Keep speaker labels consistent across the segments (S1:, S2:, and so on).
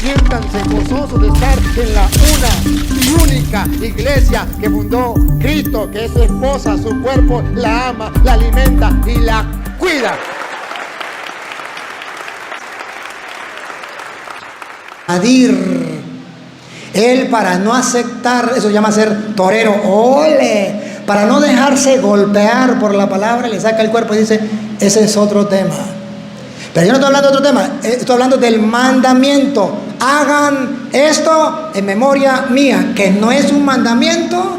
S1: Siéntanse gozosos de estar en la una y única iglesia que fundó Cristo, que es su esposa, su cuerpo, la ama, la alimenta y la cuida.
S2: Él, para no aceptar, eso se llama ser torero, ole, para no dejarse golpear por la palabra, le saca el cuerpo y dice, ese es otro tema. Pero yo no estoy hablando de otro tema, estoy hablando del mandamiento. Hagan esto en memoria mía, que no es un mandamiento.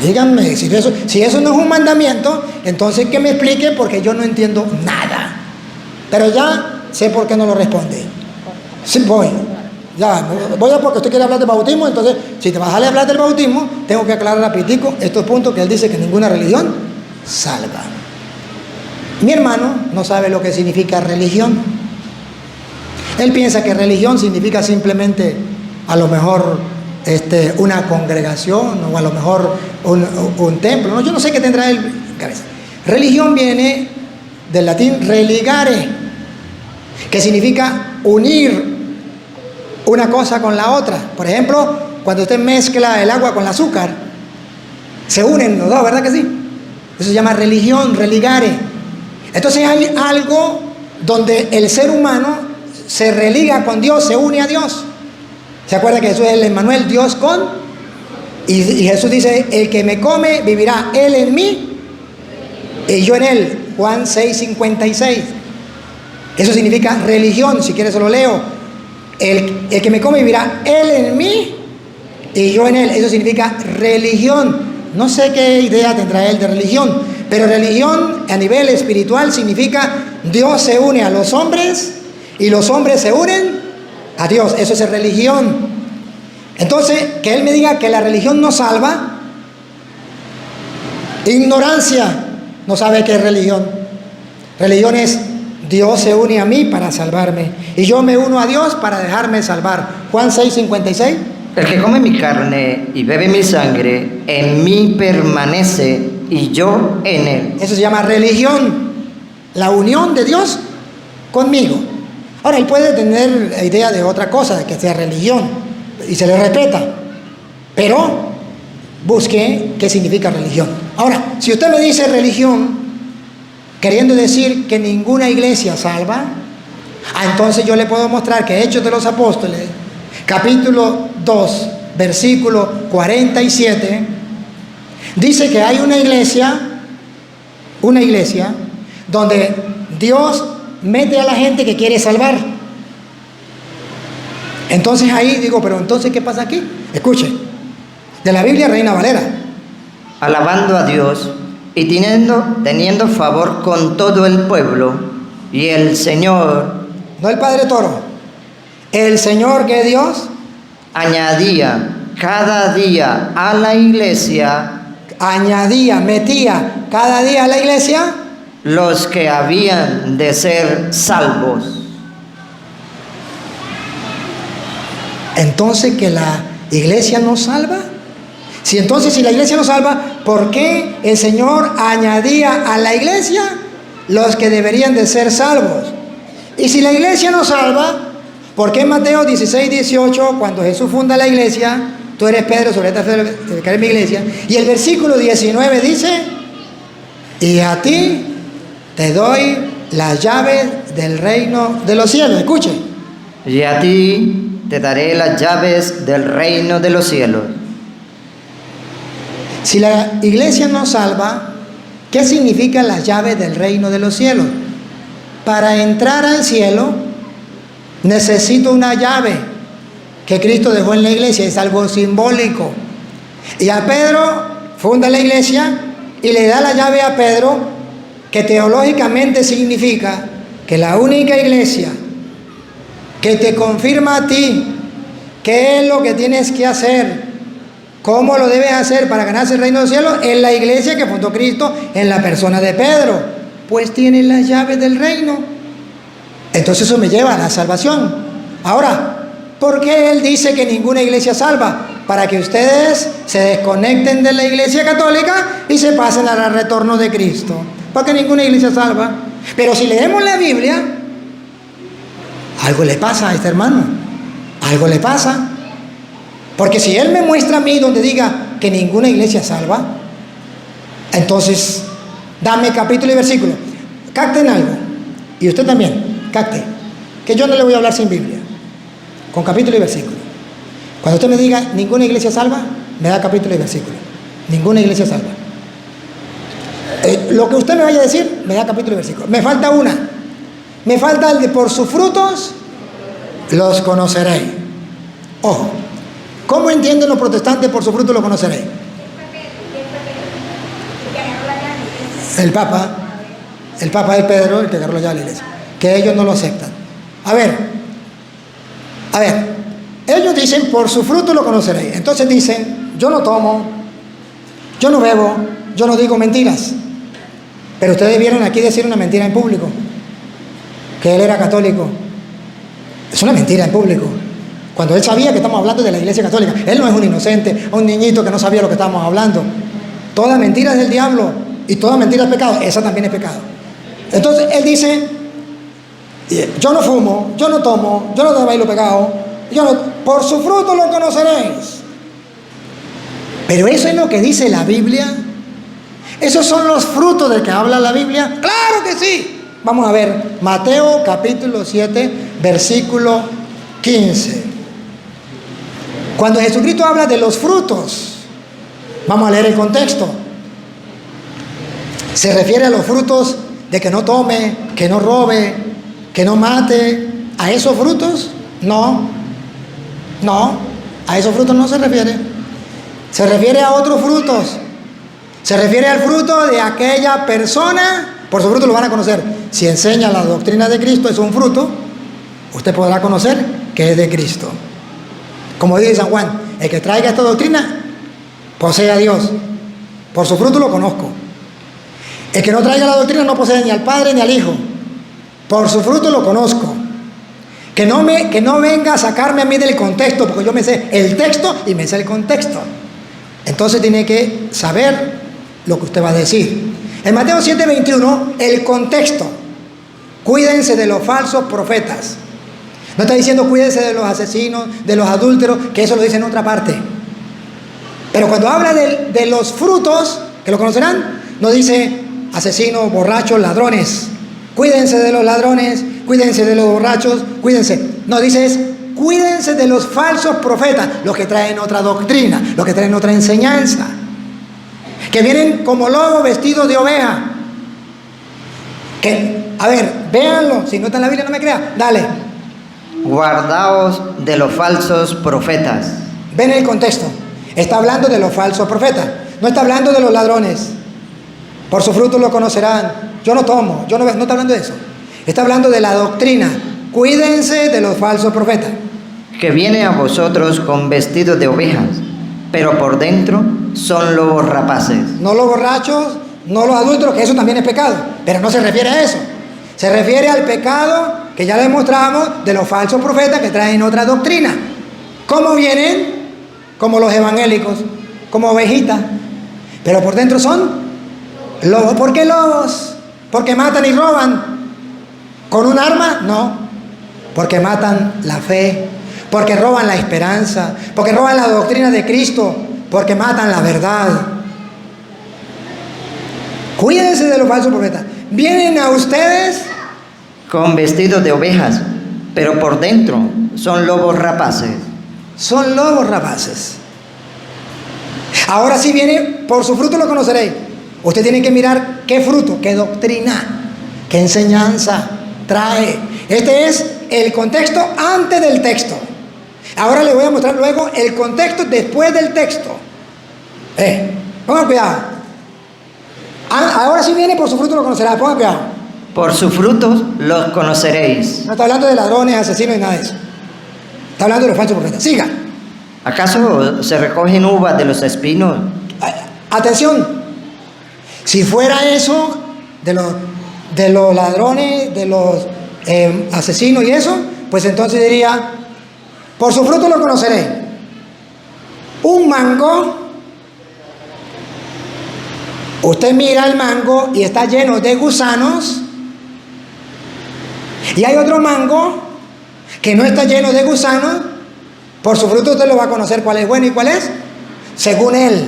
S2: Díganme, si eso no es un mandamiento, entonces que me explique, porque yo no entiendo nada. Pero ya sé por qué no lo responde. Sí, voy a porque usted quiere hablar de bautismo. Entonces, si te vas a hablar del bautismo, tengo que aclarar rapidito estos puntos que él dice que ninguna religión salva. Mi hermano no sabe lo que significa religión. Él piensa que religión significa simplemente, a lo mejor, una congregación, o a lo mejor un templo. No, yo no sé qué tendrá él en cabeza. Religión viene del latín religare, que significa unir una cosa con la otra. Por ejemplo, cuando usted mezcla el agua con el azúcar, se unen los dos, ¿verdad que sí? Eso se llama religión, religare. Entonces hay algo donde el ser humano se religa con Dios, se une a Dios. ¿Se acuerda que Jesús es el Emmanuel, Dios con? Y Jesús dice, el que me come vivirá él en mí y yo en él. Juan 6:56. Eso significa religión. Si quieres se lo leo. El que me come vivirá él en mí y yo en él. Eso significa religión. No sé qué idea tendrá él de religión, pero religión a nivel espiritual significa Dios se une a los hombres y los hombres se unen a Dios. Eso es religión. Entonces, que él me diga que la religión no salva, ignorancia. No sabe qué es religión. Religión es Dios se une a mí para salvarme y yo me uno a Dios para dejarme salvar. Juan 6:56.
S3: El que come mi carne y bebe mi sangre, en mí permanece y yo en él.
S2: Eso se llama religión, la unión de Dios conmigo. Ahora, él puede tener la idea de otra cosa, de que sea religión, y se le respeta, pero busque qué significa religión. Ahora, si usted me dice religión, queriendo decir que ninguna iglesia salva, entonces yo le puedo mostrar que Hechos de los Apóstoles, capítulo 2, versículo 47, dice que hay una iglesia donde Dios mete a la gente que quiere salvar. Entonces ahí digo, pero entonces ¿qué pasa aquí? Escuche, de la Biblia Reina Valera.
S3: Alabando a Dios y teniendo favor con todo el pueblo, y el Señor,
S2: no el Padre Toro, el Señor, que es Dios,
S3: añadía cada día a la iglesia,
S2: metía cada día a la iglesia
S3: los que habían de ser salvos.
S2: Entonces, que la iglesia no salva. Si la iglesia no salva, ¿por qué el Señor añadía a la iglesia los que deberían de ser salvos? Y si la iglesia no salva, ¿por qué en Mateo 16:18, cuando Jesús funda la iglesia, tú eres Pedro, sobre esta piedra edificaré mi iglesia, y el versículo 19 dice, y a ti te doy las llaves del reino de los cielos? Escuche.
S3: Y a ti te daré las llaves del reino de los cielos.
S2: Si la iglesia no salva, ¿qué significan las llaves del reino de los cielos? Para entrar al cielo, necesito una llave que Cristo dejó en la iglesia, es algo simbólico. Y a Pedro funda la iglesia y le da la llave a Pedro, que teológicamente significa que la única iglesia que te confirma a ti qué es lo que tienes que hacer, cómo lo debes hacer para ganarse el reino del cielo, es la iglesia que fundó Cristo en la persona de Pedro, pues tiene las llaves del reino. Entonces eso me lleva a la salvación. Ahora, ¿por qué él dice que ninguna iglesia salva? Para que ustedes se desconecten de la iglesia católica y se pasen al retorno de Cristo, porque ninguna iglesia salva. Pero si leemos la Biblia, algo le pasa a este hermano, algo le pasa. Porque si él me muestra a mí donde diga que ninguna iglesia salva, entonces dame capítulo y versículo. Capten algo, y usted también, capte, que yo no le voy a hablar sin Biblia, con capítulo y versículo. Cuando usted me diga ninguna iglesia salva, me da capítulo y versículo. Ninguna iglesia salva. Lo que usted me vaya a decir, me da capítulo y versículo. Me falta una. Me falta el de por sus frutos los conoceréis. Ojo, ¿cómo entienden los protestantes por sus frutos los conoceréis? El Papa es Pedro, el que agarró ya la iglesia, que ellos no lo aceptan. A ver, ellos dicen por su fruto lo conoceréis. Entonces dicen, yo no tomo, yo no bebo, yo no digo mentiras. Pero ustedes vieron aquí decir una mentira en público, que él era católico. Es una mentira en público, cuando él sabía que estamos hablando de la iglesia católica. Él no es un inocente, un niñito que no sabía lo que estábamos hablando. Toda mentira es del diablo y toda mentira es pecado. Esa también es pecado. Entonces él dice, yo no fumo, yo no tomo, yo no bailo pecado, por su fruto lo conoceréis. Pero eso es lo que dice la Biblia. ¿Esos son los frutos de que habla la Biblia? ¡Claro que sí! Vamos a ver, Mateo capítulo 7, versículo 15. Cuando Jesucristo habla de los frutos, vamos a leer el contexto. ¿Se refiere a los frutos de que no tome, que no robe, que no mate? ¿A esos frutos? No, a esos frutos no se refiere. Se refiere a otros frutos. Se refiere al fruto de aquella persona. Por su fruto lo van a conocer. Si enseña la doctrina de Cristo, es un fruto, usted podrá conocer que es de Cristo. Como dice San Juan, el que traiga esta doctrina posee a Dios. Por su fruto lo conozco. El que no traiga la doctrina no posee ni al Padre ni al Hijo. Por su fruto lo conozco. Que no venga a sacarme a mí del contexto, porque yo me sé el texto y me sé el contexto. Entonces tiene que saber lo que usted va a decir. En Mateo 7:21, el contexto. Cuídense de los falsos profetas. No está diciendo cuídense de los asesinos, de los adúlteros, que eso lo dice en otra parte. Pero cuando habla de los frutos, que lo conocerán, no dice asesinos, borrachos, ladrones. Cuídense de los ladrones, cuídense de los borrachos, cuídense. No, dice cuídense de los falsos profetas, los que traen otra doctrina, los que traen otra enseñanza, que vienen como lobos vestidos de oveja. A ver, véanlo, si no está en la Biblia no me crea, dale.
S3: Guardaos de los falsos profetas.
S2: Ven el contexto, está hablando de los falsos profetas, no está hablando de los ladrones. Por su fruto lo conocerán. Yo no tomo, no está hablando de eso. Está hablando de la doctrina. Cuídense de los falsos profetas.
S3: Que vienen a vosotros con vestidos de ovejas, pero por dentro son lobos rapaces.
S2: No los borrachos, no los adúlteros, que eso también es pecado, pero no se refiere a eso. Se refiere al pecado que ya le mostramos de los falsos profetas que traen otra doctrina. ¿Cómo vienen? Como los evangélicos, como ovejitas, pero por dentro son lobos. ¿Por qué lobos? ¿Porque matan y roban con un arma? No, porque matan la fe, porque roban la esperanza, porque roban la doctrina de Cristo, porque matan la verdad. Cuídense de los falsos profetas. Vienen a ustedes
S3: con vestidos de ovejas, pero por dentro son lobos rapaces.
S2: Son lobos rapaces. Ahora sí viene, por su fruto lo conoceréis. Usted tiene que mirar qué fruto, qué doctrina, qué enseñanza trae. Este es el contexto antes del texto. Ahora le voy a mostrar luego el contexto después del texto. Pongan cuidado. Ahora sí viene, por su fruto lo conocerá. Pongan cuidado.
S3: Por sus frutos los conoceréis.
S2: No está hablando de ladrones, asesinos y nada de eso. Está hablando de los falsos profetas. Siga.
S3: ¿Acaso se recogen uvas de los espinos?
S2: Atención. Si fuera eso de los ladrones, de los asesinos y eso, pues entonces diría, por su fruto lo conoceré. Un mango, usted mira el mango y está lleno de gusanos, y hay otro mango que no está lleno de gusanos, por su fruto usted lo va a conocer cuál es bueno y cuál es según él.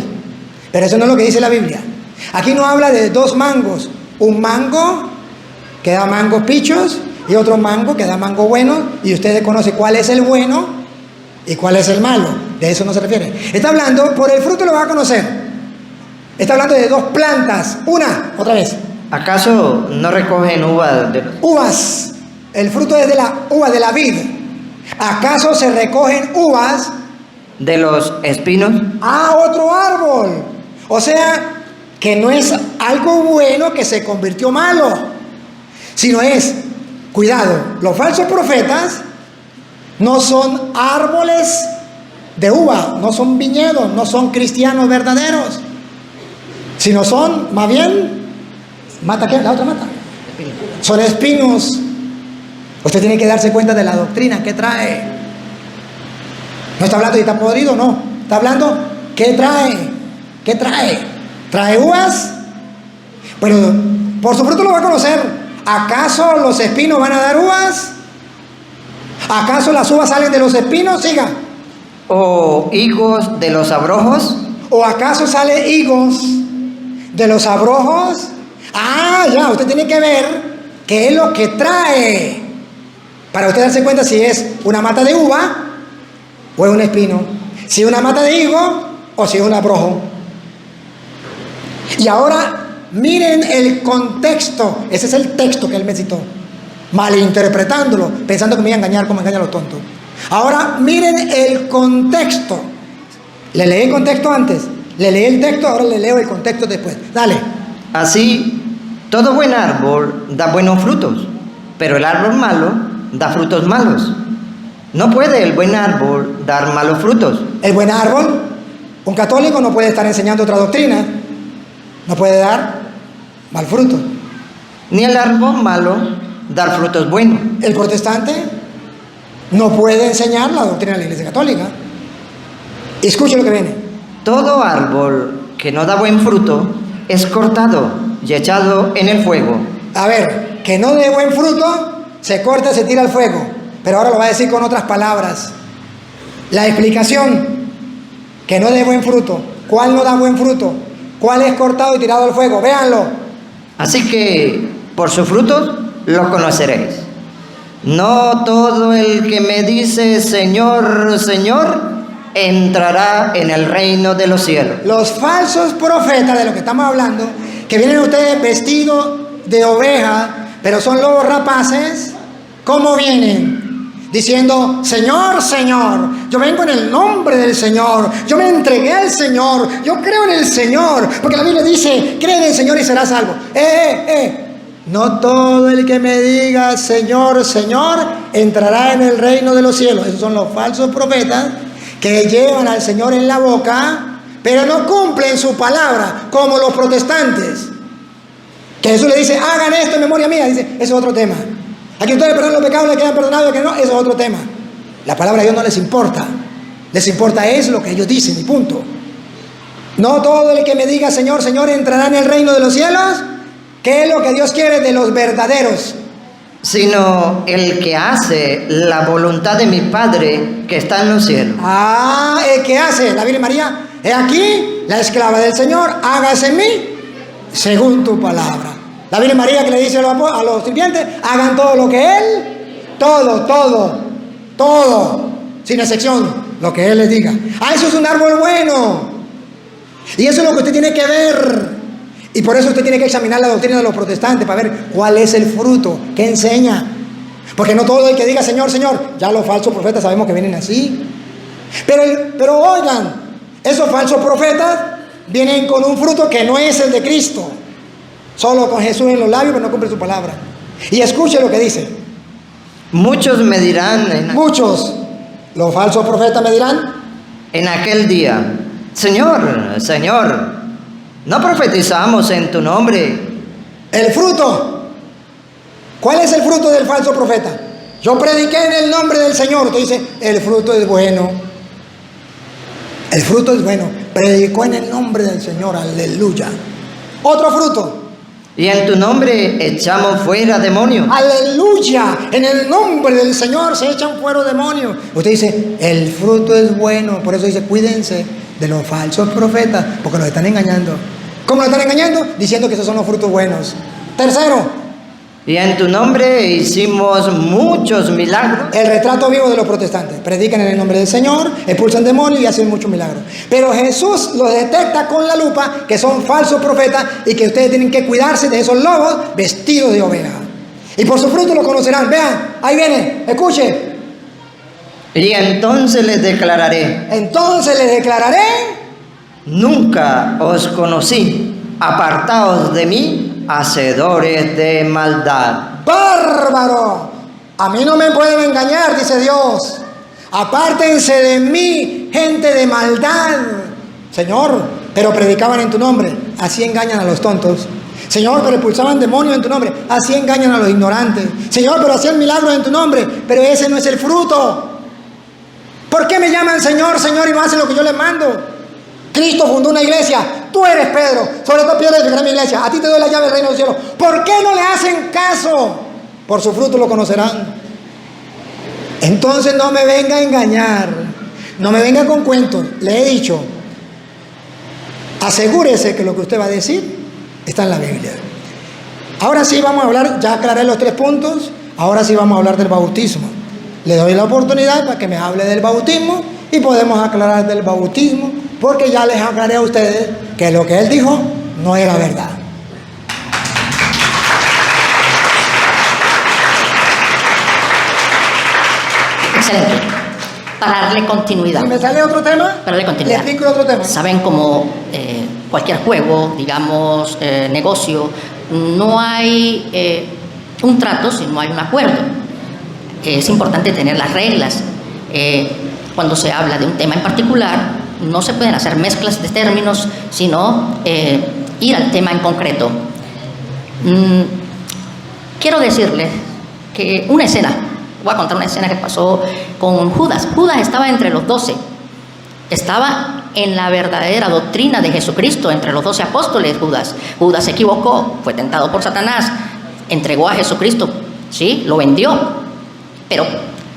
S2: Pero eso no es lo que dice la Biblia. Aquí no habla de dos mangos, un mango que da mangos pichos y otro mango que da mango bueno, y usted conoce cuál es el bueno y cuál es el malo. De eso no se refiere. Está hablando, por el fruto lo va a conocer. Está hablando de dos plantas. Una, otra vez.
S3: ¿Acaso no recogen uvas de los...
S2: Uvas. El fruto es de la uva de la vid. ¿Acaso se recogen uvas
S3: de los espinos?
S2: a otro árbol? O sea, que no es algo bueno que se convirtió malo, sino es, cuidado, los falsos profetas no son árboles de uva, no son viñedos, no son cristianos verdaderos, sino son, más bien, ¿mata qué? La otra mata. Son espinos. Usted tiene que darse cuenta de la doctrina que trae. No está hablando de está podrido, no. Está hablando, ¿qué trae? ¿Qué trae? ¿Trae uvas? Bueno, por su fruto lo va a conocer. ¿Acaso los espinos van a dar uvas? ¿Acaso las uvas salen de los espinos? Siga.
S3: ¿O higos de los abrojos?
S2: ¿O acaso sale higos de los abrojos? Ah, ya, usted tiene que ver qué es lo que trae, para usted darse cuenta si es una mata de uva o es un espino, si es una mata de higo o si es un abrojo. Y ahora miren el contexto. Ese es el texto que él me citó, malinterpretándolo, pensando que me iba a engañar como engañan a los tontos. Ahora miren el contexto. Le leí el contexto antes, le leí el texto, ahora le leo el contexto después. Dale.
S3: Así, todo buen árbol da buenos frutos, pero el árbol malo da frutos malos. No puede el buen árbol dar malos frutos.
S2: El buen árbol, un católico no puede estar enseñando otra doctrina, no puede dar mal fruto.
S3: Ni el árbol malo dar frutos buenos.
S2: El protestante no puede enseñar la doctrina de la Iglesia Católica. Escuche lo que viene.
S3: Todo árbol que no da buen fruto es cortado y echado en el fuego.
S2: A ver, que no dé buen fruto, se corta y se tira al fuego. Pero ahora lo va a decir con otras palabras. La explicación, que no dé buen fruto. ¿Cuál no da buen fruto? ¿Cuál es cortado y tirado al fuego? Véanlo.
S3: Así que por sus frutos lo conoceréis. No todo el que me dice Señor, Señor, entrará en el reino de los cielos.
S2: Los falsos profetas de lo que estamos hablando, que vienen ustedes vestidos de oveja, pero son lobos rapaces, ¿cómo vienen? Diciendo, Señor, Señor, yo vengo en el nombre del Señor, yo me entregué al Señor, yo creo en el Señor, porque la Biblia dice, cree en el Señor y serás salvo. No todo el que me diga Señor, Señor, entrará en el reino de los cielos. Esos son los falsos profetas que llevan al Señor en la boca, pero no cumplen su palabra, como los protestantes, que Jesús le dice, hagan esto en memoria mía. Dice, eso es otro tema. Aquí ustedes perdonan los pecados, les quedan perdonados, que no, eso es otro tema. La palabra de Dios no les importa. Les importa es lo que ellos dicen y punto. No todo el que me diga Señor, Señor, entrará en el reino de los cielos. ¿Qué es lo que Dios quiere de los verdaderos?
S3: Sino el que hace la voluntad de mi Padre que está en los cielos.
S2: Ah, el que hace, la Virgen María, he aquí, la esclava del Señor, hágase en mí según tu palabra. La Virgen María que le dice a los sirvientes, hagan todo lo que Él, todo, sin excepción, lo que Él les diga. Ah, eso es un árbol bueno. Y eso es lo que usted tiene que ver. Y por eso usted tiene que examinar la doctrina de los protestantes para ver cuál es el fruto, qué enseña. Porque no todo el que diga Señor, Señor, ya los falsos profetas sabemos que vienen así. Pero oigan, esos falsos profetas vienen con un fruto que no es el de Cristo. Solo con Jesús en los labios, pero no cumple su palabra. Y escuche lo que dice.
S3: Muchos me dirán,
S2: Muchos, los falsos profetas me dirán,
S3: en aquel día, Señor, Señor, ¿no profetizamos en tu nombre?
S2: el fruto. ¿Cuál es el fruto del falso profeta? Yo prediqué en el nombre del Señor. Usted dice, el fruto es bueno. El fruto es bueno. Predicó en el nombre del Señor, aleluya. Otro fruto.
S3: Y en tu nombre echamos fuera demonios.
S2: Aleluya. En el nombre del Señor se echan fuera demonios. Usted dice, el fruto es bueno. Por eso dice, cuídense de los falsos profetas, porque los están engañando. ¿Cómo los están engañando? Diciendo que esos son los frutos buenos. Tercero,
S3: Y en tu nombre hicimos muchos milagros.
S2: el retrato vivo de los protestantes. Predican en el nombre del Señor, expulsan demonios y hacen muchos milagros. Pero Jesús los detecta con la lupa que son falsos profetas y que ustedes tienen que cuidarse de esos lobos vestidos de oveja. Y por su fruto lo conocerán. Vean, ahí viene, escuche.
S3: Y entonces les declararé:
S2: Entonces les declararé,
S3: nunca os conocí. Apartaos de mí, hacedores de maldad.
S2: bárbaro. A mí no me pueden engañar, dice Dios. Apártense de mí, gente de maldad. Señor, pero predicaban en tu nombre. Así engañan a los tontos. Señor, pero expulsaban demonios en tu nombre. Así engañan a los ignorantes. Señor, pero hacían milagros en tu nombre. Pero ese no es el fruto. ¿Por qué me llaman Señor, Señor y no hacen lo que yo les mando? Cristo fundó una iglesia. Tú eres Pedro. Sobre esta piedra edificaré mi iglesia. A ti te doy la llave del reino de los cielos. ¿Por qué no le hacen caso? Por su fruto lo conocerán. Entonces no me venga a engañar. No me venga con cuentos. Le he dicho, asegúrese que lo que usted va a decir está en la Biblia. Ahora sí vamos a hablar, ya aclaré los 3 puntos. Ahora sí vamos a hablar del bautismo. Le doy la oportunidad para que me hable del bautismo y podemos aclarar del bautismo, porque ya les aclaré a ustedes que lo que él dijo no era verdad.
S4: Excelente. Para darle continuidad.
S2: Si me sale otro tema,
S4: Para darle
S2: le
S4: continuidad.
S2: explico otro tema.
S4: Saben, como cualquier juego, digamos, negocio, no hay un trato si no hay un acuerdo. Es importante tener las reglas. Cuando se habla de un tema en particular, no se pueden hacer mezclas de términos, sino ir al tema en concreto. Quiero decirles que una escena, voy a contar una escena que pasó con Judas. Judas estaba entre los 12, estaba en la verdadera doctrina de Jesucristo, entre los 12 apóstoles. Judas se equivocó, fue tentado por Satanás, entregó a Jesucristo, ¿sí? Lo vendió, pero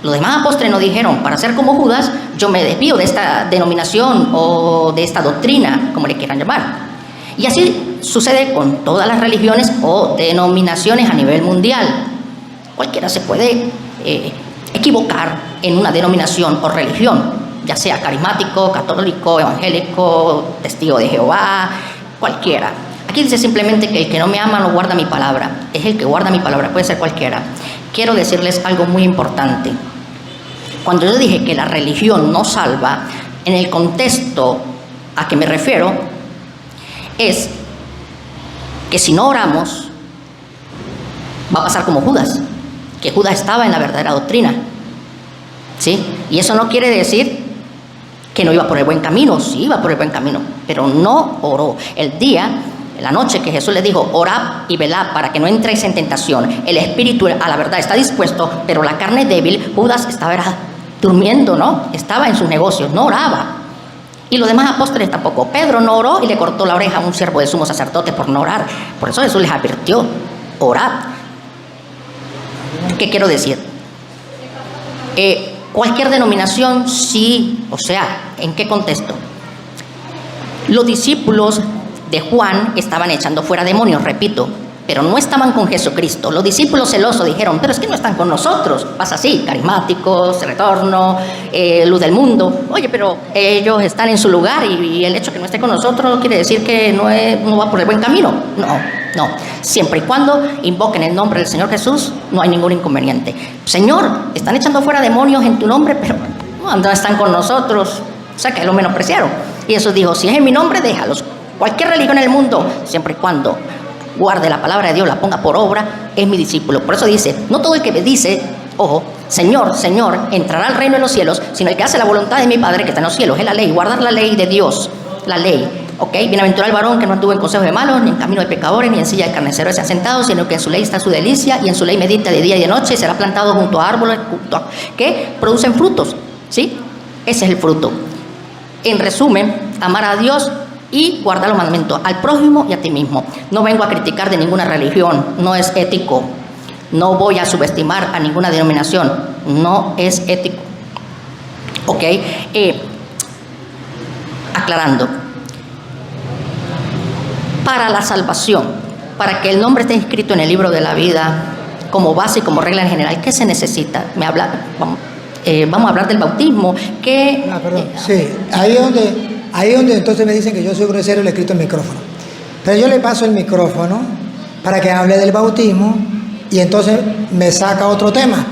S4: los demás apóstoles no dijeron, para ser como Judas, yo me desvío de esta denominación o de esta doctrina, como le quieran llamar. Y así sucede con todas las religiones o denominaciones a nivel mundial. Cualquiera se puede equivocar en una denominación o religión, ya sea carismático, católico, evangélico, testigo de Jehová, cualquiera. Aquí dice simplemente que el que no me ama no guarda mi palabra. Es el que guarda mi palabra, puede ser cualquiera. Quiero decirles algo muy importante. Cuando yo dije que la religión no salva, en el contexto a que me refiero, es que si no oramos, va a pasar como Judas, que Judas estaba en la verdadera doctrina, ¿sí? Y eso no quiere decir que no iba por el buen camino, sí iba por el buen camino, pero no oró. La noche que Jesús le dijo, orad y velad para que no entréis en tentación. El espíritu a la verdad está dispuesto, pero la carne es débil. Judas estaba durmiendo, ¿no? Estaba en sus negocios, no oraba. Y los demás apóstoles tampoco. Pedro no oró y le cortó la oreja a un siervo del sumo sacerdote por no orar. Por eso Jesús les advirtió, orad. ¿Qué quiero decir? Cualquier denominación, sí, o sea, ¿en qué contexto? Los discípulos de Juan estaban echando fuera demonios, repito, pero no estaban con Jesucristo. Los discípulos celosos dijeron, pero es que no están con nosotros. Pasa así, carismáticos, retorno, luz del mundo. Oye, pero ellos están en su lugar y el hecho de que no esté con nosotros no quiere decir que no va por el buen camino. No. Siempre y cuando invoquen el nombre del Señor Jesús, no hay ningún inconveniente. Señor, están echando fuera demonios en tu nombre, pero no están con nosotros. O sea, que lo menospreciaron. Y Jesús dijo, si es en mi nombre, déjalos. Cualquier religión en el mundo, siempre y cuando guarde la palabra de Dios, la ponga por obra, es mi discípulo. Por eso dice, no todo el que me dice, ojo, Señor, Señor, entrará al reino de los cielos, sino el que hace la voluntad de mi Padre que está en los cielos. Es la ley, guardar la ley de Dios, la ley. ¿Ok? Bienaventurado el varón que no anduvo en consejo de malos, ni en camino de pecadores, ni en silla de carniceros se ha sentado, sino que en su ley está su delicia, y en su ley medita de día y de noche, y será plantado junto a árboles que producen frutos. ¿Sí? Ese es el fruto. En resumen, amar a Dios y guardar los mandamientos al prójimo y a ti mismo. No vengo a criticar de ninguna religión, no es ético. No voy a subestimar a ninguna denominación, no es ético. ¿Ok? Aclarando. Para la salvación, para que el nombre esté inscrito en el libro de la vida, como base y como regla en general, ¿qué se necesita? Vamos a hablar del bautismo.
S2: Sí, ahí es donde entonces me dicen que yo soy grosero y le quito el micrófono. Pero yo le paso el micrófono para que hable del bautismo y entonces me saca otro tema.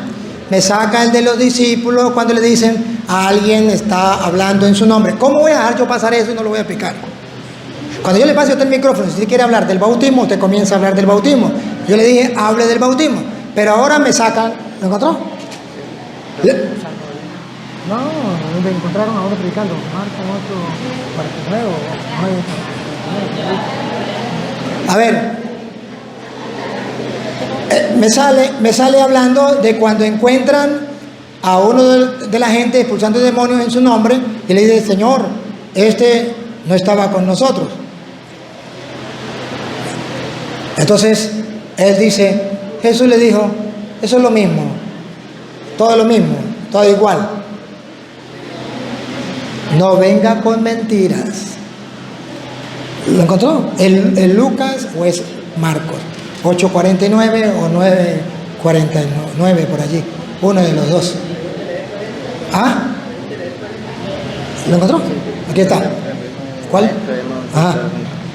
S2: Me saca el de los discípulos cuando le dicen a alguien está hablando en su nombre. ¿Cómo voy a dejar yo pasar eso y no lo voy a explicar? Cuando yo le paso a usted el micrófono, si usted quiere hablar del bautismo, usted comienza a hablar del bautismo. Yo le dije, hable del bautismo. Pero ahora me sacan, ¿lo encontró? No, me encontraron ahora predicando. Marco 8, 49. A ver, me sale hablando de cuando encuentran a uno de la gente expulsando demonios en su nombre y le dice, Señor, este no estaba con nosotros. Entonces, él dice, Jesús le dijo, eso es lo mismo, todo es lo mismo, todo igual. No venga con mentiras. ¿Lo encontró? ¿El Lucas o es Marcos? 8:49 o 9:49 por allí. Uno de los dos. ¿Ah? ¿Lo encontró? Aquí está. ¿Cuál? Ajá.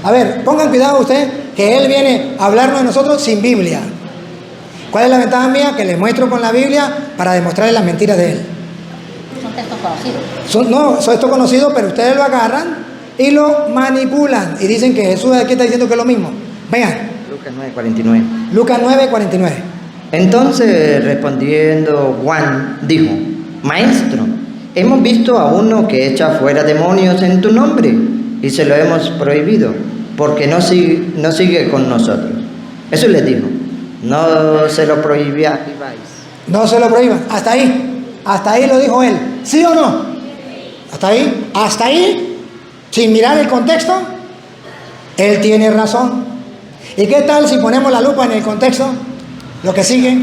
S2: A ver, pongan cuidado ustedes que él viene a hablarnos de nosotros sin Biblia. ¿Cuál es la ventaja mía? Que les muestro con la Biblia para demostrarles las mentiras de él.
S4: Son textos conocidos.
S2: Son estos conocidos, pero ustedes lo agarran y lo manipulan y dicen que Jesús aquí está diciendo que es lo mismo. Vean.
S3: Lucas 9:49.
S2: Lucas 9:49.
S3: Entonces, respondiendo, Juan dijo, Maestro, hemos visto a uno que echa fuera demonios en tu nombre y se lo hemos prohibido, porque no sigue con nosotros. Eso les dijo, no se lo prohibáis.
S2: No se lo prohíban. Hasta ahí lo dijo él. ¿Sí o no? Hasta ahí, sin mirar el contexto, él tiene razón. ¿Y qué tal si ponemos la lupa en el contexto? Lo que sigue.